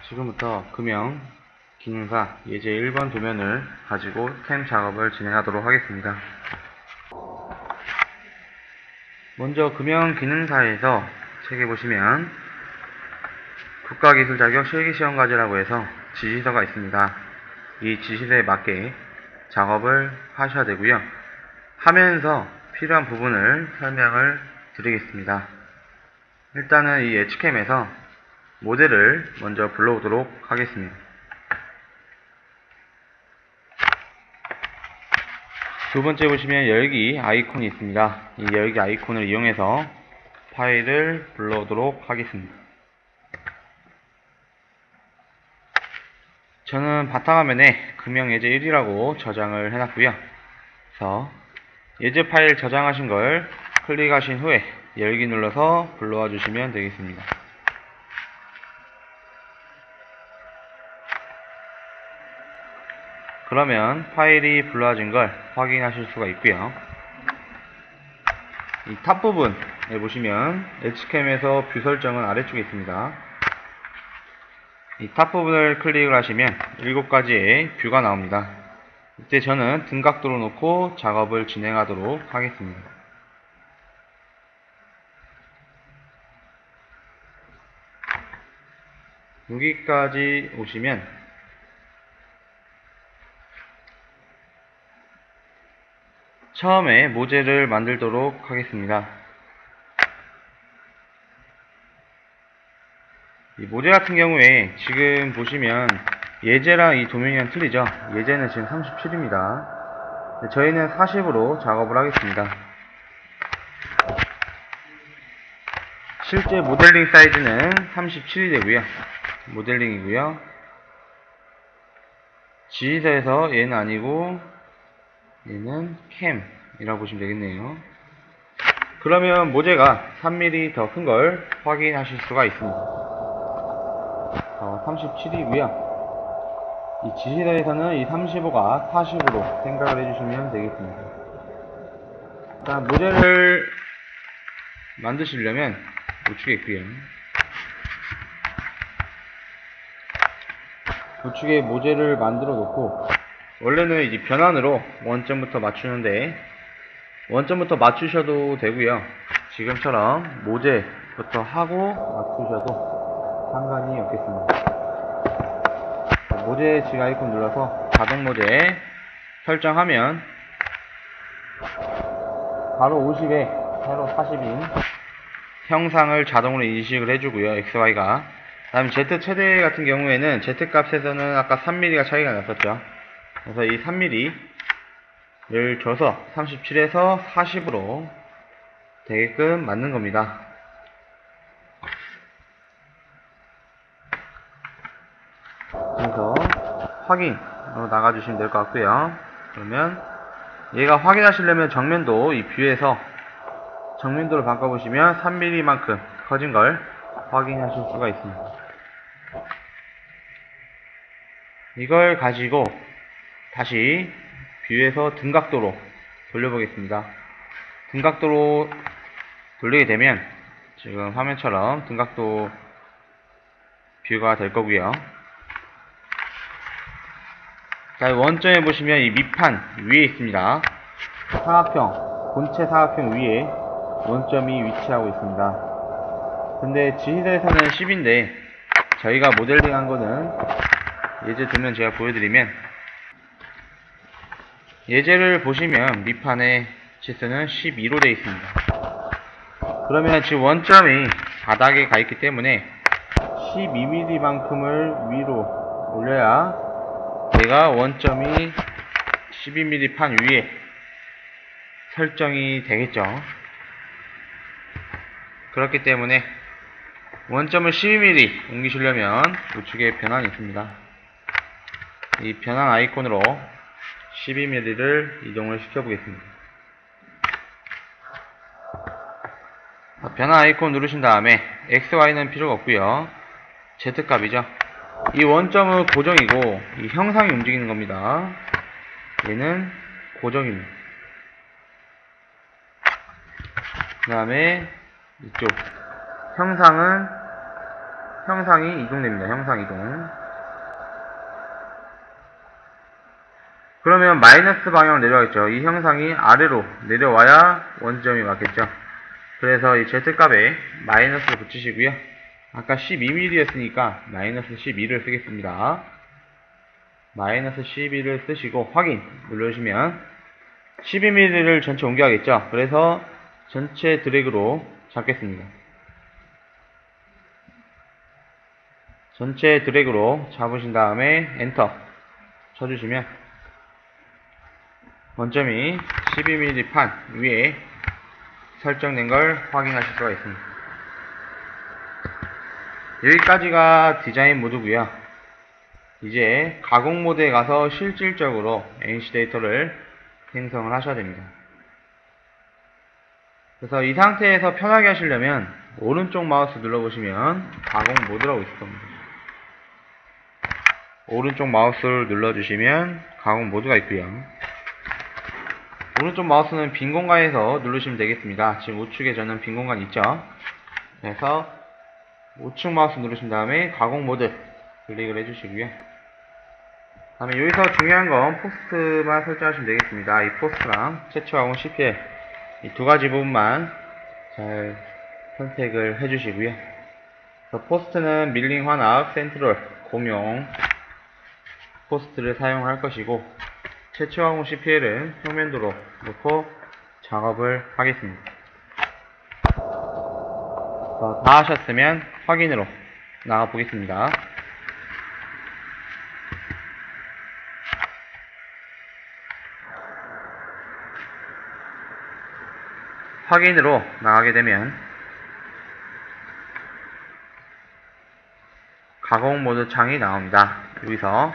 지금부터 금형 기능사 예제 1번 도면을 가지고 스캔 작업을 진행하도록 하겠습니다. 먼저 금형 기능사에서 책에 보시면 국가기술 자격 실기시험과제라고 해서 지시서가 있습니다. 이 지시서에 맞게 작업을 하셔야 되고요. 하면서 필요한 부분을 설명을 드리겠습니다. 일단은 이 에치캠에서 모델을 먼저 불러오도록 하겠습니다. 두 번째 보시면 열기 아이콘이 있습니다. 이 열기 아이콘을 이용해서 파일을 불러오도록 하겠습니다. 저는 바탕화면에 금형 예제 1이라고 저장을 해놨고요. 그래서 예제 파일 저장하신 걸 클릭하신 후에 열기 눌러서 불러와 주시면 되겠습니다. 그러면 파일이 불러진 걸 확인하실 수가 있고요. 이 탑 부분에 보시면 에치캠에서 뷰 설정은 아래쪽에 있습니다. 이 탑 부분을 클릭을 하시면 7가지의 뷰가 나옵니다. 이때 저는 등각도로 놓고 작업을 진행하도록 하겠습니다. 여기까지 오시면 처음에 모델을 만들도록 하겠습니다. 이 모델 같은 경우에 지금 보시면 예제랑 이 도면이랑 틀리죠. 예제는 지금 37입니다. 저희는 40으로 작업을 하겠습니다. 실제 모델링 사이즈는 37이 되고요. 모델링이고요. 지시서에서 얘는 아니고 얘는 캠이라고 보시면 되겠네요. 그러면 모재가 3mm 더 큰 걸 확인하실 수가 있습니다. 37이고요. 이 지시서에서는 이 35가 40으로 생각을 해주시면 되겠습니다. 일단 모재를 만드시려면 우측에 있고요. 우측에 모재를 만들어 놓고 원래는 이제 변환으로 원점부터 맞추는데 원점부터 맞추셔도 되고요. 지금처럼 모재부터 하고 맞추셔도 상관이 없겠습니다. 모재 지가 아이콘 눌러서 자동 모재 설정하면 바로 50에 세로 40인 형상을 자동으로 인식을 해주고요. XY가. 그 다음에 Z 최대 같은 경우에는 Z 값에서는 아까 3mm가 차이가 났었죠. 그래서 이 3mm를 줘서 37에서 40으로 되게끔 맞는 겁니다. 그래서 확인으로 나가주시면 될 것 같고요. 그러면 얘가 확인하시려면 정면도 이 뷰에서 정면도를 바꿔보시면 3mm만큼 커진 걸 확인하실 수가 있습니다. 이걸 가지고 다시 뷰에서 등각도로 돌려보겠습니다. 등각도로 돌리게 되면 지금 화면처럼 등각도 뷰가 될 거고요. 자, 원점에 보시면 이 밑판 위에 있습니다. 사각형, 본체 사각형 위에 원점이 위치하고 있습니다. 근데 지시서에서는 10인데 저희가 모델링 한 거는 예제 도면 제가 보여드리면 예제를 보시면 밑판의 치수는 12로 되어 있습니다. 그러면 지금 원점이 바닥에 가 있기 때문에 12mm만큼을 위로 올려야 얘가 원점이 12mm 판 위에 설정이 되겠죠. 그렇기 때문에 원점을 12mm 옮기시려면 우측에 변환이 있습니다. 이 변환 아이콘으로 12mm를 이동을 시켜 보겠습니다. 변환 아이콘 누르신 다음에 XY는 필요가 없고요. Z값이죠. 이 원점은 고정이고 이 형상이 움직이는 겁니다. 얘는 고정입니다. 그 다음에 이쪽 형상은 형상이 이동됩니다. 형상 이동. 그러면 마이너스 방향으로 내려가겠죠. 이 형상이 아래로 내려와야 원점이 맞겠죠. 그래서 이 Z값에 마이너스를 붙이시고요. 아까 12mm였으니까 마이너스 12를 쓰겠습니다. 마이너스 12를 쓰시고 확인 눌러주시면 12mm를 전체 옮겨야겠죠. 그래서 전체 드래그로 잡겠습니다. 전체 드래그로 잡으신 다음에 엔터 쳐주시면 원점이 12mm 판 위에 설정된 걸 확인하실 수가 있습니다. 여기까지가 디자인 모드고요. 이제 가공 모드에 가서 실질적으로 NC 데이터를 생성을 하셔야 됩니다. 그래서 이 상태에서 편하게 하시려면 오른쪽 마우스 눌러보시면 가공 모드라고 있을 겁니다. 오른쪽 마우스를 눌러주시면 가공 모드가 있고요. 오른쪽 마우스는 빈 공간에서 누르시면 되겠습니다. 지금 우측에 저는 빈 공간 있죠. 그래서 우측 마우스 누르신 다음에 가공 모드 클릭을 해주시고요. 다음에 여기서 중요한 건 포스트만 설정하시면 되겠습니다. 이 포스트랑 채취하고 CPL 이 두 가지 부분만 잘 선택을 해주시고요. 포스트는 밀링 환압 센트럴 공용 포스트를 사용할 것이고 채취화공 CPL은 평면도로 놓고 작업을 하겠습니다. 다 하셨으면 확인으로 나가 보겠습니다. 확인으로 나가게 되면 가공 모드 창이 나옵니다. 여기서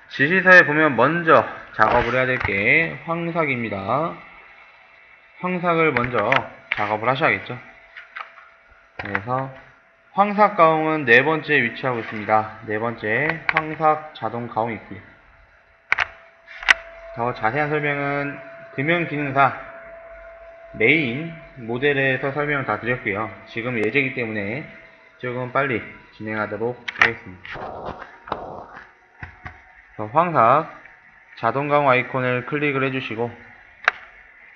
지시서에 보면 먼저 작업을 해야 될 게 황삭입니다. 황삭을 먼저 작업을 하셔야겠죠. 그래서 황삭 가공은 네 번째 위치하고 있습니다. 네 번째 황삭 자동 가공이 있고요. 더 자세한 설명은 금연기능사 메인 모델에서 설명을 다 드렸고요. 지금 예제이기 때문에 조금 빨리 진행하도록 하겠습니다. 황삭 자동 가공 아이콘을 클릭을 해주시고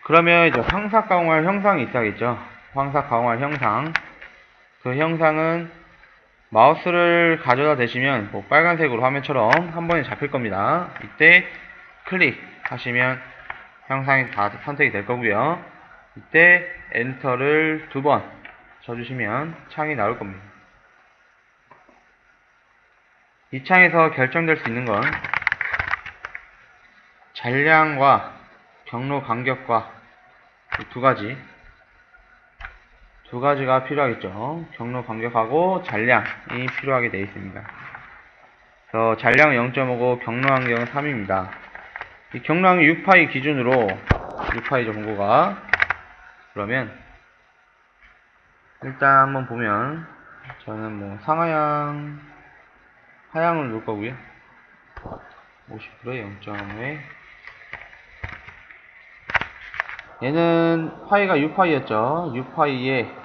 그러면 이제 황삭 가공할 형상이 있어야겠죠. 황삭 가공할 형상 그 형상은 마우스를 가져다 대시면 뭐 빨간색으로 화면처럼 한 번에 잡힐 겁니다. 이때 클릭하시면 형상이 다 선택이 될 거고요. 이때 엔터를 두 번 쳐주시면 창이 나올 겁니다. 이 창에서 결정될 수 있는 건 잔량과 경로 간격과 두 가지가 필요하겠죠. 경로 간격하고 잔량이 필요하게 되어 있습니다. 그래서 잔량은 0.5고 경로 간격은 3입니다. 이 경로 간격 6파이 기준으로 6파이죠, 공고가. 그러면 일단 한번 보면 저는 뭐 상하향 하향을 놓을 거고요. 50%에 0.5에 얘는 파이가 6파이였죠. 6파이에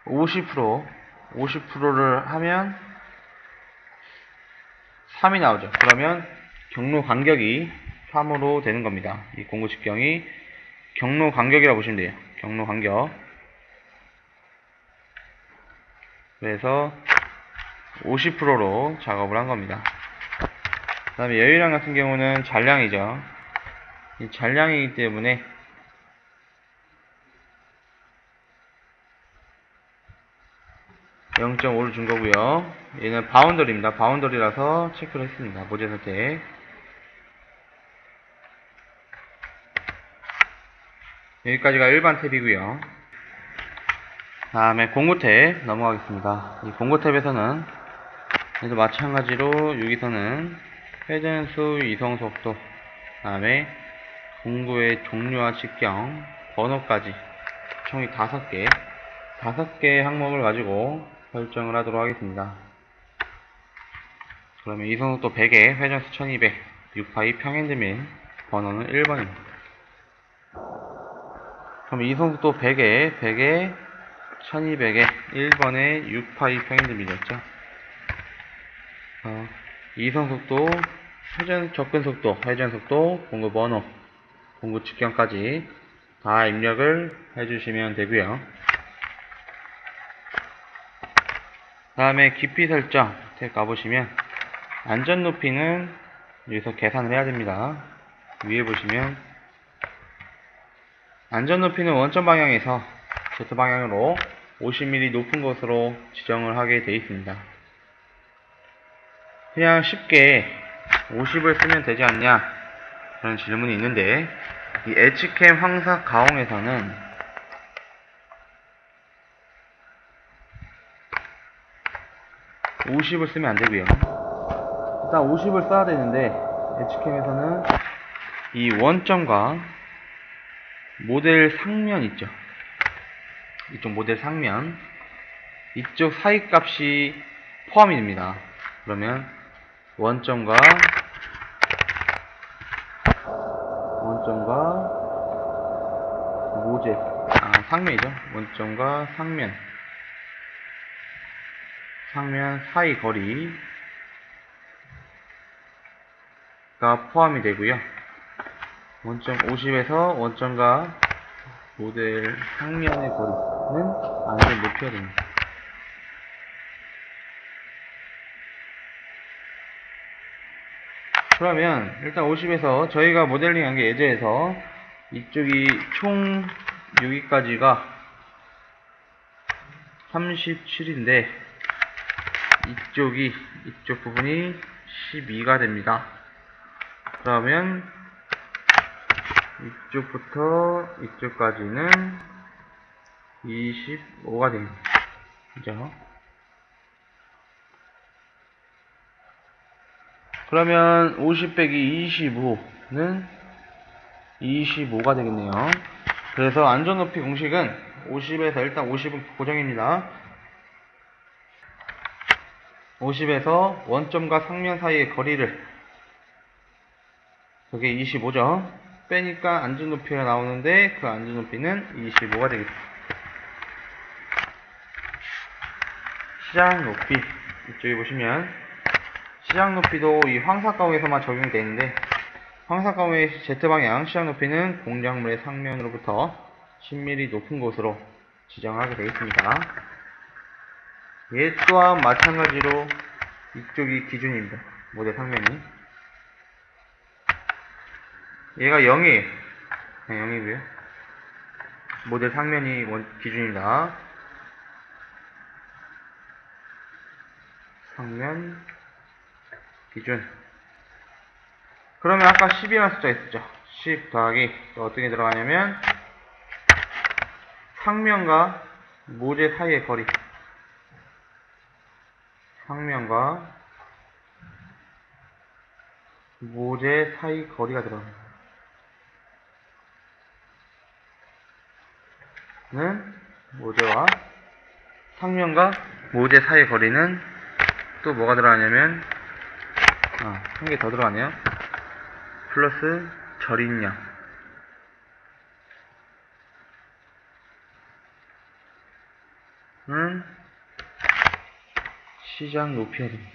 50%를 하면 3이 나오죠. 그러면 경로 간격이 3으로 되는 겁니다. 이 공구 직경이 경로 간격이라고 보시면 돼요. 경로 간격. 그래서 50%로 작업을 한 겁니다. 그 다음에 여유량 같은 경우는 잔량이죠. 이 잔량이기 때문에 0.5를 준 거고요. 얘는 바운더리입니다. 바운더리라서 체크를 했습니다. 모재 선택. 여기까지가 일반 탭이고요. 다음에 공구 탭 넘어가겠습니다. 이 공구 탭에서는 얘도 마찬가지로 여기서는 회전수, 이성속도, 다음에 공구의 종류와 직경, 번호까지 총이 5개 항목을 가지고 설정을 하도록 하겠습니다. 그러면 이성속도 100에 회전수 1200, 6파이 평핸드밀, 번호는 1번입니다. 그럼 이성속도 100에 1200에 1번에 6파이 평행도 밀렸죠. 이성속도, 접근속도, 회전속도, 공급 번호, 공급 직경까지 다 입력을 해주시면 되고요. 다음에 깊이 설정 가보시면 안전 높이는 여기서 계산을 해야 됩니다. 위에 보시면 안전 높이는 원점 방향에서 Z 방향으로 50mm 높은 것으로 지정을 하게 되어 있습니다. 그냥 쉽게 50을 쓰면 되지 않냐 그런 질문이 있는데, 이 에치캠 황사 가공에서는 50을 쓰면 안되고요. 일단 50을 써야 되는데, 에치캠에서는 이 원점과 모델 상면 있죠, 이쪽 모델 상면, 이쪽 사이 값이 포함이 됩니다. 그러면 원점과 모재, 상면이죠. 원점과 상면 사이 거리가 포함이 되고요. 원점 50에서 원점과 모델 상면의 거리는 안전 높여야 됩니다. 그러면 일단 50에서 저희가 모델링 한 게 예제에서 이쪽이 총 여기까지가 37인데 이쪽 부분이 12가 됩니다. 그러면 이쪽부터 이쪽까지는 25가 됩니다. 그죠? 그러면 50 빼기 25는 25가 되겠네요. 그래서 안전높이 공식은 50에서, 일단 50은 고정입니다. 50에서 원점과 상면 사이의 거리를, 그게 25죠. 빼니까 안전높이가 나오는데 그 안전높이는 25가 되겠습니다. 시작 높이, 이쪽에 보시면 시작 높이도 이 황사가공에서만 적용이 되는데, 황사가공의 Z방향 시작 높이는 공작물의 상면으로부터 10mm 높은 곳으로 지정하게 되어 있습니다. 얘 또한 마찬가지로 이쪽이 기준입니다. 모델 상면이. 얘가 0이에요. 0이고요. 모델 상면이 기준입니다. 상면 기준. 그러면 아까 10이라는 숫자 있었죠. 10 더하기 어떻게 들어가냐면 상면과 모재 사이의 거리, 상면과 모재 사이 거리가 들어갑니다. 모재와 상면과 모재 사이의 거리는 또 뭐가 들어가냐면 한 개 더 들어가네요. 플러스 절임량. 시작 높이야 됩니다.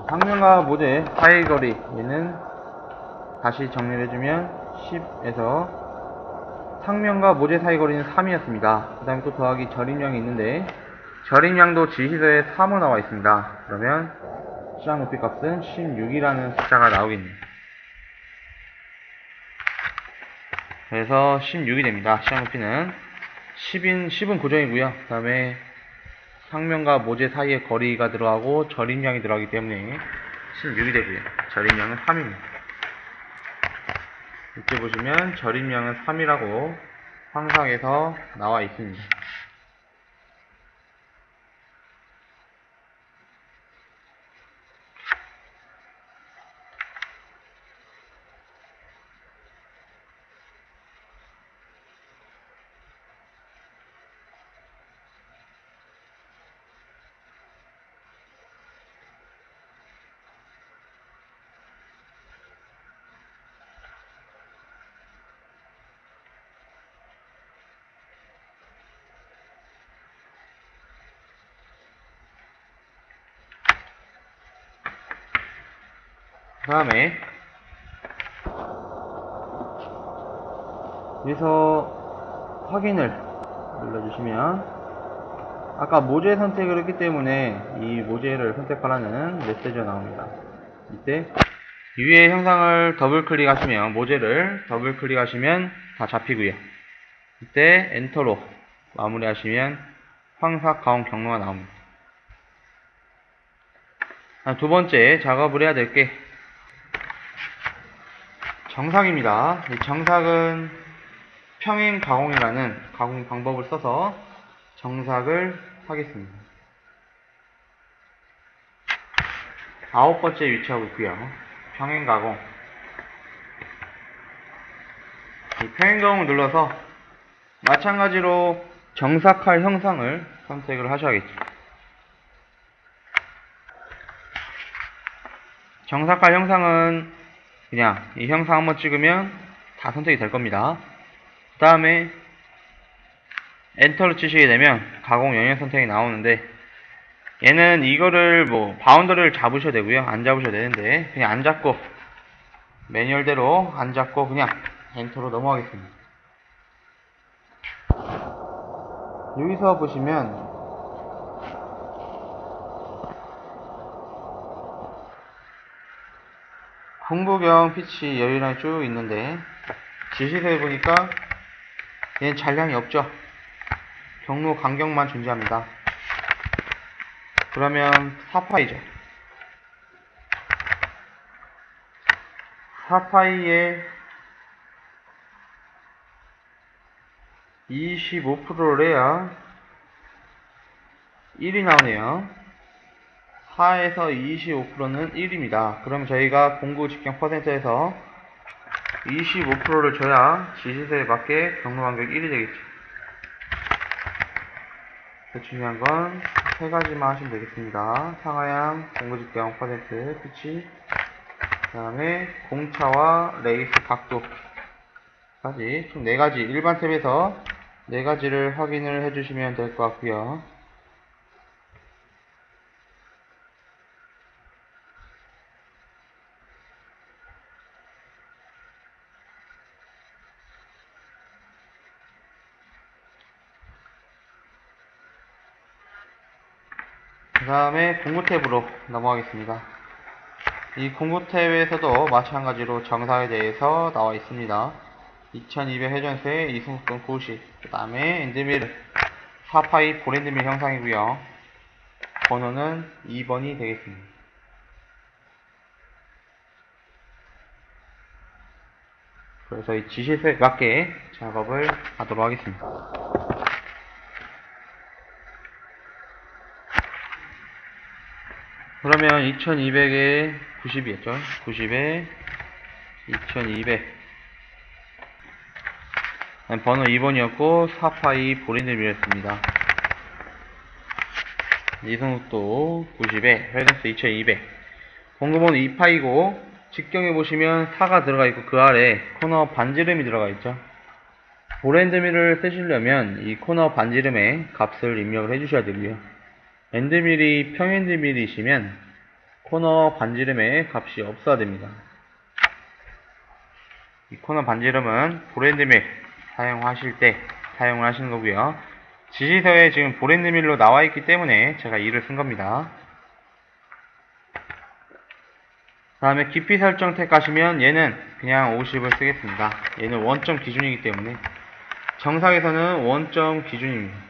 상면과 모재 사이 거리, 얘는 다시 정리를 해주면 10에서 상면과 모재 사이 거리는 3이었습니다. 그 다음에 또 더하기 절임량이 있는데, 절임량도 지시서에 3으로 나와 있습니다. 그러면 시작 높이 값은 16이라는 숫자가 나오겠네요. 그래서 16이 됩니다. 시작 높이는 10은 고정이고요. 그 다음에 상면과 모재 사이의 거리가 들어가고 절임량이 들어가기 때문에 16이 되고요. 절임량은 3입니다. 이렇게 보시면 절임량은 3이라고 황상에서 나와 있습니다. 그 다음에 여기서 확인을 눌러주시면 아까 모재 선택을 했기 때문에 이 모재를 선택하라는 메시지가 나옵니다. 이때 위에 형상을 더블 클릭하시면 모재를 더블 클릭하시면 다 잡히고요. 이때 엔터로 마무리하시면 황사 가공 경로가 나옵니다. 두 번째 작업을 해야 될 게 정삭입니다. 이 정삭은 평행 가공이라는 가공 방법을 써서 정삭을 하겠습니다. 9번째 위치하고 있고요. 평행 가공. 이 평행 가공을 눌러서 마찬가지로 정삭할 형상을 선택을 하셔야겠죠. 정삭할 형상은 그냥 이 형상 한번 찍으면 다 선택이 될 겁니다. 그 다음에 엔터를 치시게 되면 가공 영역 선택이 나오는데 얘는 이거를 바운더리를 잡으셔야 되고요. 안 잡으셔도 되는데 그냥 안 잡고 매뉴얼대로 안 잡고 그냥 엔터로 넘어가겠습니다. 여기서 보시면 공구경 피치 여유랑이 쭉 있는데 지시서에 보니까 얘는 잔량이 없죠. 경로 간격만 존재합니다. 그러면 4파이죠. 4파이에 25%를 해야 1이 나오네요. 4에서 25%는 1입니다. 그럼 저희가 공구 직경 퍼센트에서 25%를 줘야 지시서에 맞게 경로 간격 1이 되겠죠. 중요한 건 세 가지만 하시면 되겠습니다. 상하향, 공구 직경 퍼센트, 피치, 그 다음에 공차와 레이스 각도까지 총 4가지, 일반 탭에서 4가지를 확인을 해주시면 될 것 같고요. 그 다음에 공구 탭으로 넘어가겠습니다. 이 공구 탭에서도 마찬가지로 정삭에 대해서 나와 있습니다. 2200 회전수의 이승속도 90, 그 다음에 엔드밀 4파이 보랜드밀 형상이고요. 번호는 2번이 되겠습니다. 그래서 이 지시서에 맞게 작업을 하도록 하겠습니다. 그러면 2200에 90이었죠. 90에 2200 번호 2번이었고 4파이 보랜드밀이었습니다. 이승속도 90에 회전수 2200 공구번호 2파이고 직경에 보시면 4가 들어가 있고 그 아래 코너 반지름이 들어가 있죠. 보랜드밀을 쓰시려면 이 코너 반지름에 값을 입력을 해주셔야 되고요. 엔드밀이 평엔드밀이시면 코너 반지름에 값이 없어야 됩니다. 이 코너 반지름은 보랜드밀 사용하실 때 사용을 하시는 거고요. 지시서에 지금 보랜드밀로 나와 있기 때문에 제가 2를 쓴 겁니다. 그 다음에 깊이 설정 탭 가시면 얘는 그냥 50을 쓰겠습니다. 얘는 원점 기준이기 때문에 정삭에서는 원점 기준입니다.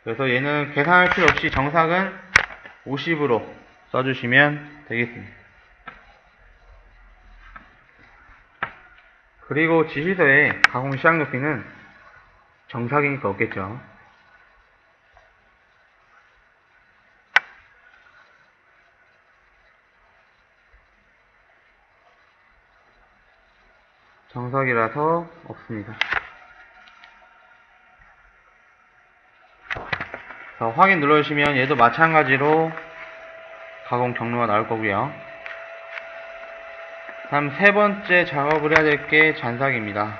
그래서 얘는 계산할 필요 없이 정삭은 50으로 써주시면 되겠습니다. 그리고 지시서에 가공 시작 높이는 정삭이니까 없겠죠. 정삭이라서 없습니다. 자, 확인 눌러주시면 얘도 마찬가지로 가공 경로가 나올 거고요. 다음 세 번째 작업을 해야 될 게 잔삭입니다.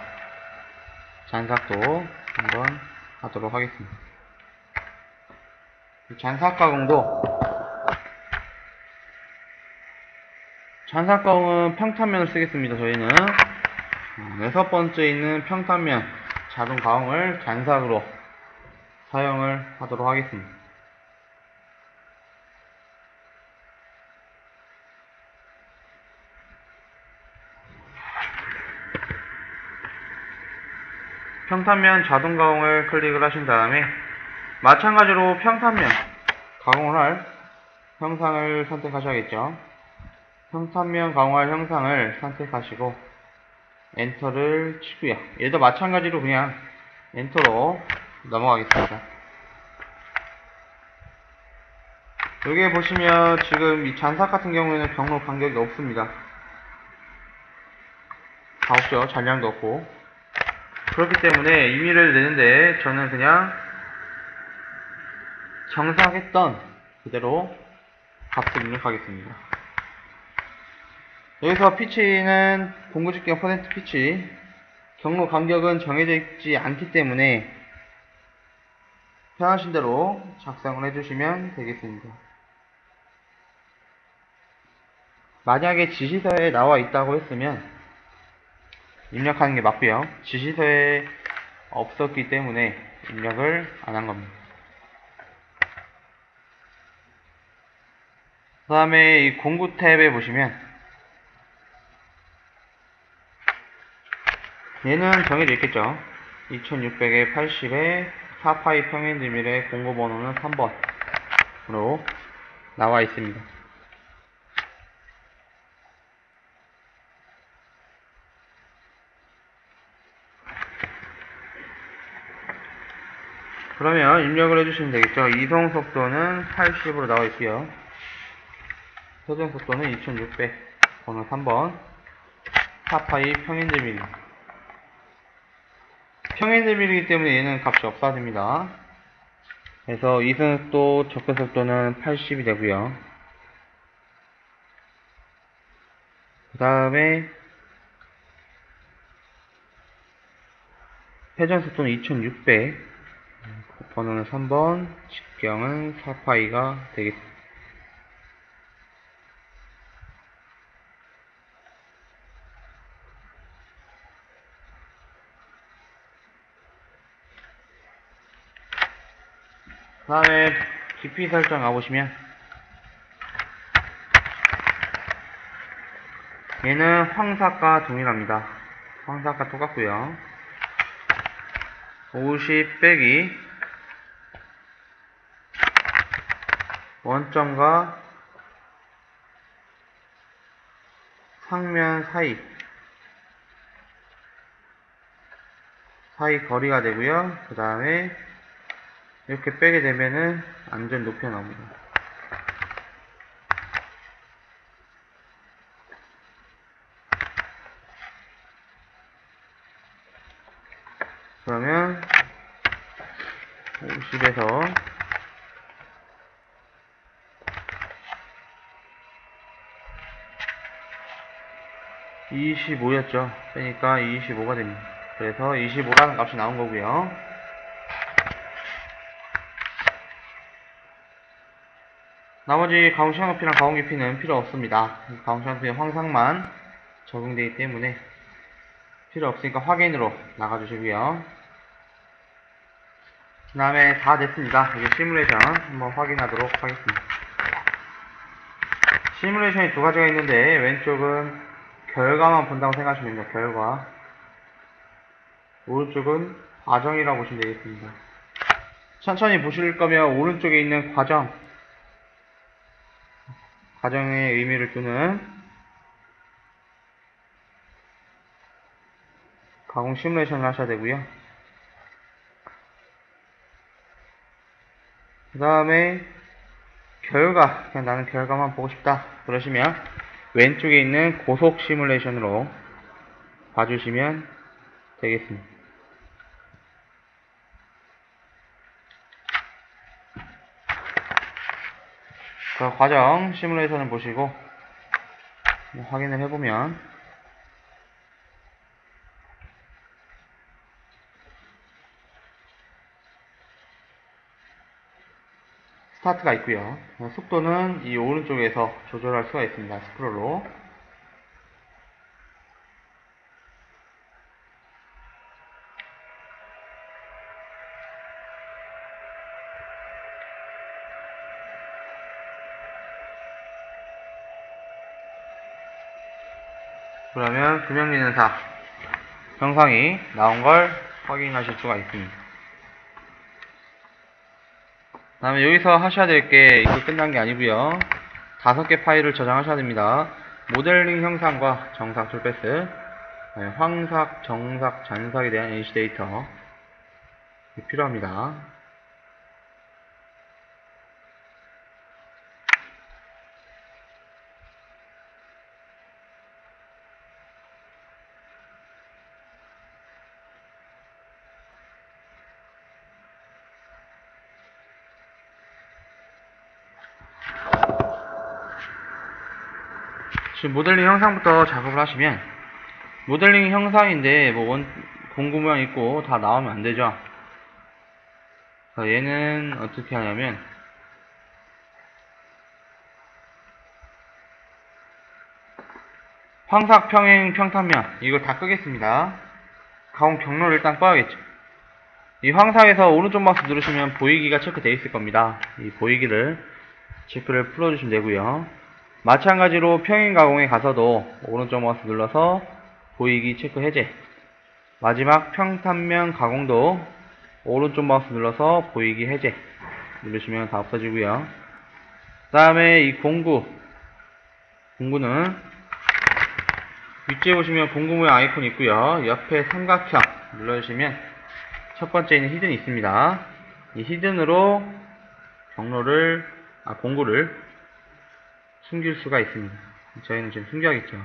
잔삭도 한번 하도록 하겠습니다. 잔삭 가공도 잔사가공은 평탄면을 쓰겠습니다. 저희는 6번째 있는 평탄면 자동 가공을 잔삭으로 사용을 하도록 하겠습니다. 평탄면 자동 가공을 클릭을 하신 다음에 마찬가지로 평탄면 가공을 할 형상을 선택하셔야겠죠. 평탄면 가공할 형상을 선택하시고 엔터를 치고요. 얘도 마찬가지로 그냥 엔터로 넘어가겠습니다. 여기에 보시면 지금 이 잔삭 같은 경우에는 경로 간격이 없습니다. 다 없죠. 잔량도 없고. 그렇기 때문에 임의를 내는데 저는 그냥 정삭했던 그대로 값을 입력하겠습니다. 여기서 피치는 공구직경 퍼센트 피치, 경로 간격은 정해져 있지 않기 때문에 편하신 대로 작성을 해주시면 되겠습니다. 만약에 지시서에 나와 있다고 했으면 입력하는 게 맞고요. 지시서에 없었기 때문에 입력을 안 한 겁니다. 그 다음에 이 공구 탭에 보시면 얘는 정해져 있겠죠. 2600에 80에 4파이 평행지밀의 공구 번호는 3번으로 나와 있습니다. 그러면 입력을 해주시면 되겠죠. 이송 속도는 80으로 나와 있고요. 표준 속도는 2600, 번호 3번, 4파이 평행제밀. 평행제밀이기 때문에 얘는 값이 없어집니다. 그래서 이송 속도, 적표 속도는 80이 되고요. 그 다음에 회전 속도는 2600, 번호는 3번, 직경은 4파이가 되겠습니다. 그 다음에 깊이 설정 가보시면 얘는 황삭과 동일합니다. 황삭과 똑같고요. 50 빼기 원점과 상면 사이 거리가 되고요. 그 다음에 이렇게 빼게 되면은 안전 높여 나옵니다. 그러면 50에서 25였죠. 빼니까 25가 됩니다. 그래서 25라는 값이 나온 거고요. 나머지 가공 시간 높이랑 가공 깊이는 필요 없습니다. 가공 시간 높이는 황상만 적용되기 때문에 필요 없으니까 확인으로 나가주시고요. 그 다음에 다 됐습니다. 이제 시뮬레이션 한번 확인하도록 하겠습니다. 시뮬레이션이 두 가지가 있는데 왼쪽은 결과만 본다고 생각하시면 됩니다. 결과. 오른쪽은 과정이라고 보시면 되겠습니다. 천천히 보실 거면 오른쪽에 있는 과정에 의미를 두는 가공 시뮬레이션을 하셔야 되고요. 그 다음에 결과, 그냥 나는 결과만 보고 싶다 그러시면 왼쪽에 있는 고속 시뮬레이션으로 봐주시면 되겠습니다. 그 과정 시뮬레이션을 보시고 확인을 해보면 스타트가 있고요. 속도는 이 오른쪽에서 조절할 수가 있습니다. 스크롤로. 그러면 금형리는사 형상이 나온 걸 확인하실 수가 있습니다. 다음에 여기서 하셔야 될 게 이거 끝난 게 아니고요. 5개 파일을 저장하셔야 됩니다. 모델링 형상과 정삭 툴패스, 황삭, 정삭, 잔삭에 대한 NC 데이터 필요합니다. 지금 모델링 형상부터 작업을 하시면, 모델링 형상인데 뭐 공구 모양 있고 다 나오면 안 되죠. 얘는 어떻게 하냐면, 황삭, 평행, 평탄면 이걸 다 끄겠습니다. 가운 경로를 일단 꺼야겠죠. 이 황삭에서 오른쪽 마우스 누르시면 보이기가 체크되어 있을 겁니다. 이 보이기를 체크를 풀어주시면 되고요. 마찬가지로 평행 가공에 가서도 오른쪽 마우스 눌러서 보이기 체크 해제, 마지막 평탄면 가공도 오른쪽 마우스 눌러서 보이기 해제 누르시면 다 없어지고요. 그 다음에 이 공구는 위쪽에 보시면 공구 모양 아이콘이 있고요. 옆에 삼각형 눌러주시면 첫 번째 있는 히든이 있습니다. 이 히든으로 공구를 숨길 수가 있습니다. 저희는 지금 숨겨야겠죠.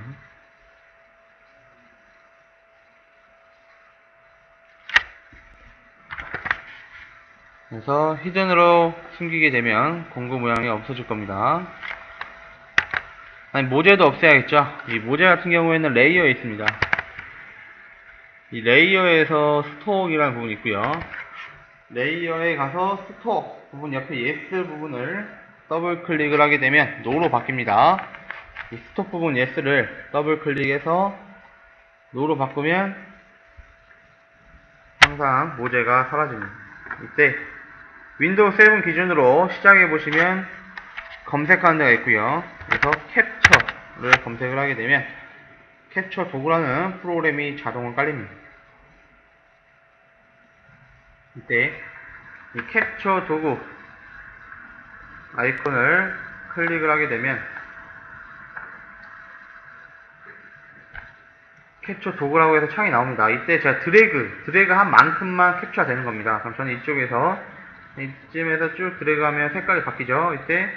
그래서 히든으로 숨기게 되면 공구 모양이 없어질 겁니다. 아니, 모재도 없애야겠죠. 이 모재 같은 경우에는 레이어에 있습니다. 이 레이어에서 스톡이라는 부분이 있고요. 레이어에 가서 스톡 부분 옆에 예스 부분을 더블 클릭을 하게 되면 노로 바뀝니다. 이 스톡 부분 예스를 더블 클릭해서 노로 바꾸면 항상 모재가 사라집니다. 이때 윈도우 7 기준으로 시작해 보시면 검색하는 데가 있고요. 그래서 캡처를 검색을 하게 되면 캡처 도구라는 프로그램이 자동으로 깔립니다. 이때 이 캡처 도구 아이콘을 클릭을 하게 되면 캡처 도구라고 해서 창이 나옵니다. 이때 제가 드래그 한 만큼만 캡처가 되는 겁니다. 그럼 저는 이쯤에서 쭉 드래그하면 색깔이 바뀌죠. 이때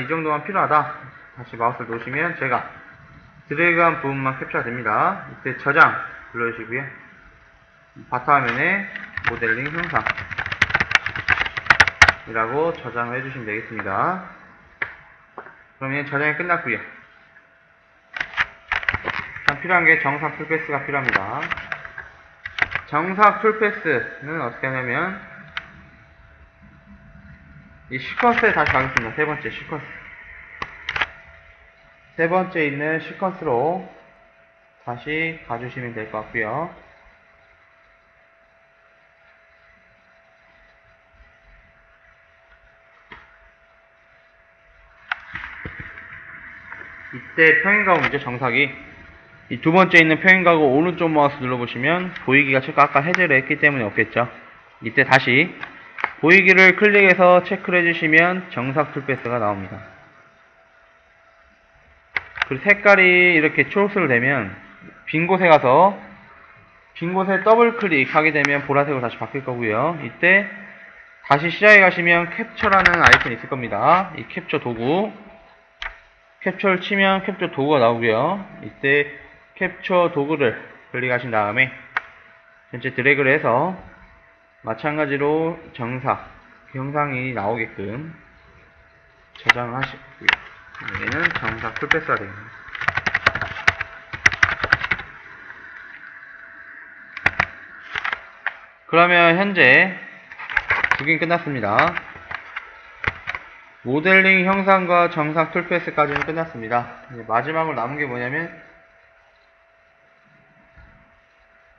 이 정도만 필요하다. 다시 마우스를 놓으시면 제가 드래그한 부분만 캡처가 됩니다. 이때 저장 눌러주시고요. 바탕화면에 모델링 형상 이라고 저장을 해주시면 되겠습니다. 그러면 저장이 끝났고요. 필요한 게 정삭 툴패스가 필요합니다. 정삭 툴패스는 어떻게 하냐면 이 시퀀스에 다시 가겠습니다. 세 번째 시퀀스. 세 번째 있는 시퀀스로 다시 가주시면 될 것 같고요. 이때 평행가공이죠. 정삭이 이 두 번째 있는 평행가공 오른쪽 마우스 눌러보시면 보이기가 체크 아까 해제를 했기 때문에 없겠죠. 이때 다시 보이기를 클릭해서 체크를 해주시면 정삭 툴패스가 나옵니다. 그리고 색깔이 이렇게 초록색으로 되면 빈 곳에 가서 빈 곳에 더블 클릭하게 되면 보라색으로 다시 바뀔 거고요. 이때 다시 시작에 가시면 캡처라는 아이콘이 있을 겁니다. 이 캡처 도구 캡처를 치면 캡처 도구가 나오고요. 이때 캡처 도구를 클릭하신 다음에 전체 드래그를 해서 마찬가지로 정삭 형상이 나오게끔 저장을 하시고요. 얘는 정삭 툴패스가 됩니다. 그러면 현재 두 개는 끝났습니다. 모델링 형상과 정삭 툴패스까지는 끝났습니다. 이제 마지막으로 남은 게 뭐냐면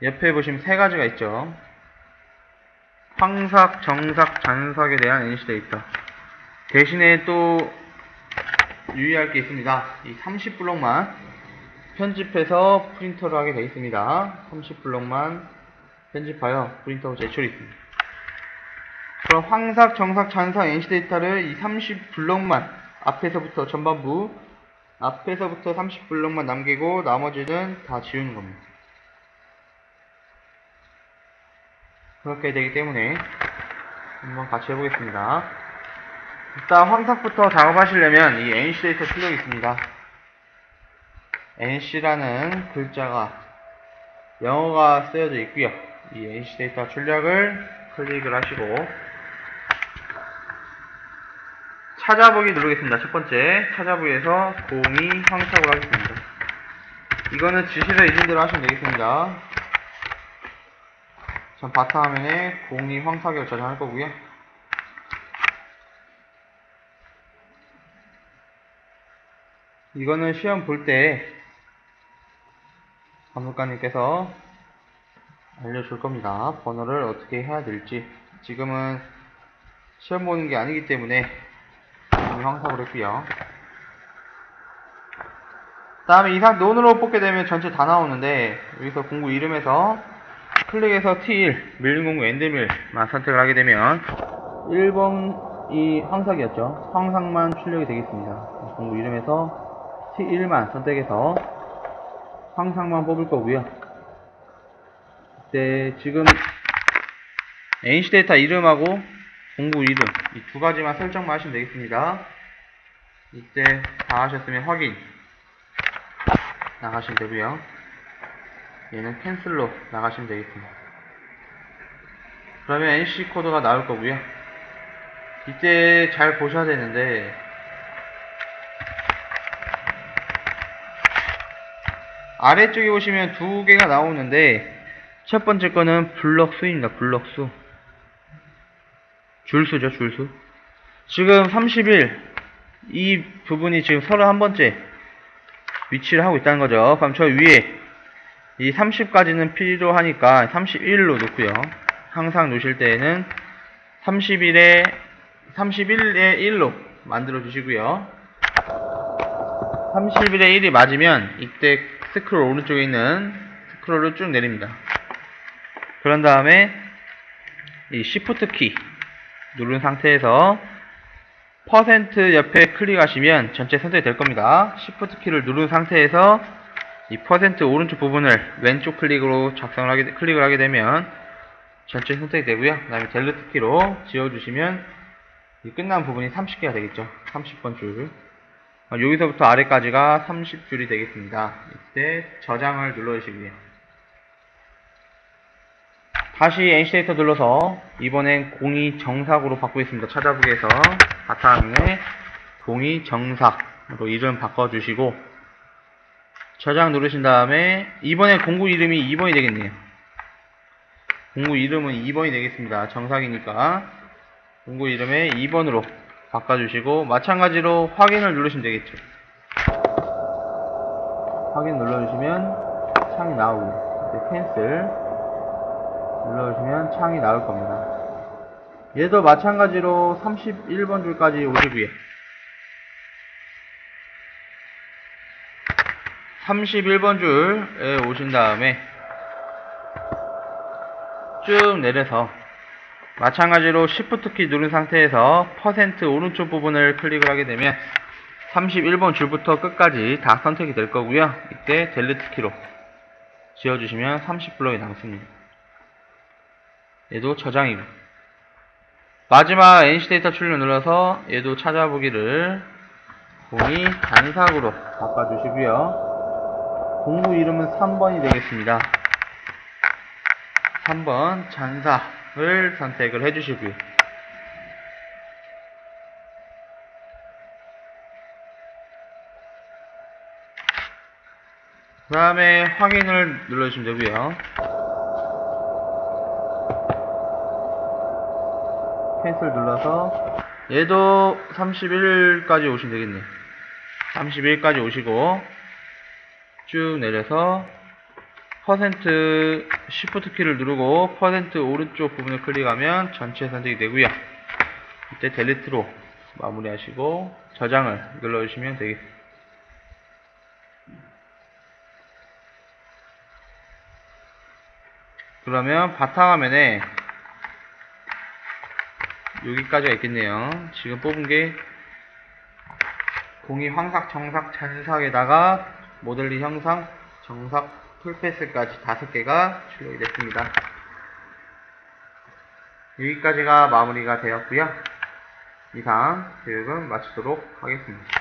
옆에 보시면 세 가지가 있죠. 황삭, 정삭, 잔삭에 대한 NC 데이터. 대신에 또 유의할 게 있습니다. 이 30블록만 편집해서 프린터를 하게 되어 있습니다. 30블럭만 편집하여 프린터로 제출이 있습니다. 그럼 황삭, 정삭, 잔삭, NC 데이터를 이 30블럭만 앞에서부터 전반부 앞에서부터 30블럭만 남기고 나머지는 다 지우는 겁니다. 그렇게 되기 때문에 한번 같이 해보겠습니다. 일단 황삭부터 작업하시려면 이 NC 데이터 출력이 있습니다. NC라는 글자가 영어가 쓰여져 있고요. 이 NC 데이터 출력을 클릭을 하시고 찾아보기 누르겠습니다. 첫 번째 찾아보기에서 02 황삭으로 하겠습니다. 이거는 지시를 있는 대로 하시면 되겠습니다. 전 바탕화면에 02 황삭으로 저장할 거고요. 이거는 시험 볼 때 감독관님께서 알려줄 겁니다. 번호를 어떻게 해야 될지. 지금은 시험 보는 게 아니기 때문에 황삭으로 했고요. 다음에 이상 논으로 뽑게 되면 전체 다 나오는데 여기서 공구 이름에서 클릭해서 T1 밀린 공구 엔드밀만 선택을 하게 되면 1번이 황삭이었죠. 황삭만 출력이 되겠습니다. 공구 이름에서 T1만 선택해서 황삭만 뽑을 거고요. 이때 지금 NC 데이터 이름하고 공구 이름 이 두 가지만 설정만 하시면 되겠습니다. 이때 다 하셨으면 확인 나가시면 되고요. 얘는 캔슬로 나가시면 되겠습니다. 그러면 NC 코드가 나올 거고요. 이때 잘 보셔야 되는데 아래쪽에 보시면 두 개가 나오는데 첫 번째 거는 블럭 수입니다. 블럭 수. 줄수죠, 줄수. 지금 31, 이 부분이 지금 31번째 위치를 하고 있다는 거죠. 그럼 저 위에 이 30까지는 필요하니까 31로 놓고요. 항상 놓으실 때에는 31에 1로 만들어 주시고요. 31에 1이 맞으면 이때 스크롤 오른쪽에 있는 스크롤을 쭉 내립니다. 그런 다음에 이 Shift 키 누른 상태에서 퍼센트 옆에 클릭하시면 전체 선택이 될 겁니다. Shift 키를 누른 상태에서 이 퍼센트 오른쪽 부분을 왼쪽 클릭으로 클릭을 하게 되면 전체 선택이 되고요. 그 다음에 델리트 키로 지워주시면 이 끝난 부분이 30개가 되겠죠. 30번 줄. 여기서부터 아래까지가 30줄이 되겠습니다. 이때 저장을 눌러주시고요. 다시 NC 데이터 눌러서 이번엔 02 정삭으로 바꾸겠습니다. 찾아보기에서 바탕에 02 정삭으로 이름 바꿔주시고 저장 누르신 다음에 이번에 공구 이름이 2번이 되겠네요. 공구 이름은 2번이 되겠습니다. 정삭이니까 공구 이름에 2번으로 바꿔주시고 마찬가지로 확인을 누르시면 되겠죠. 확인 눌러주시면 창이 나오고 이제 캔슬 눌러주시면 창이 나올 겁니다. 얘도 마찬가지로 31번 줄까지 오시고요. 31번 줄에 오신 다음에 쭉 내려서 마찬가지로 Shift 키 누른 상태에서 퍼센트 오른쪽 부분을 클릭을 하게 되면 31번 줄부터 끝까지 다 선택이 될 거고요. 이때 델리트 키로 지워주시면 30블럭이 남습니다. 얘도 저장이고 마지막 NC 데이터 출력 눌러서 얘도 찾아보기를 02 잔삭으로 바꿔주시고요. 공구 이름은 3번이 되겠습니다. 3번 잔삭을 선택을 해주시고요. 그 다음에 확인을 눌러주시면 되고요. 캔슬 눌러서 얘도 31까지 오시면 되겠네요. 31까지 오시고 쭉 내려서 퍼센트 Shift 키를 누르고 퍼센트 오른쪽 부분을 클릭하면 전체 선택이 되고요. 이때 델리트로 마무리하시고 저장을 눌러주시면 되겠습니다. 그러면 바탕화면에 여기까지가 있겠네요. 지금 뽑은 게 공이 황삭, 정삭, 잔삭에다가 모델링 형상, 정삭, 풀패스까지 5개가 출력이 됐습니다. 여기까지가 마무리가 되었고요. 이상 교육은 마치도록 하겠습니다.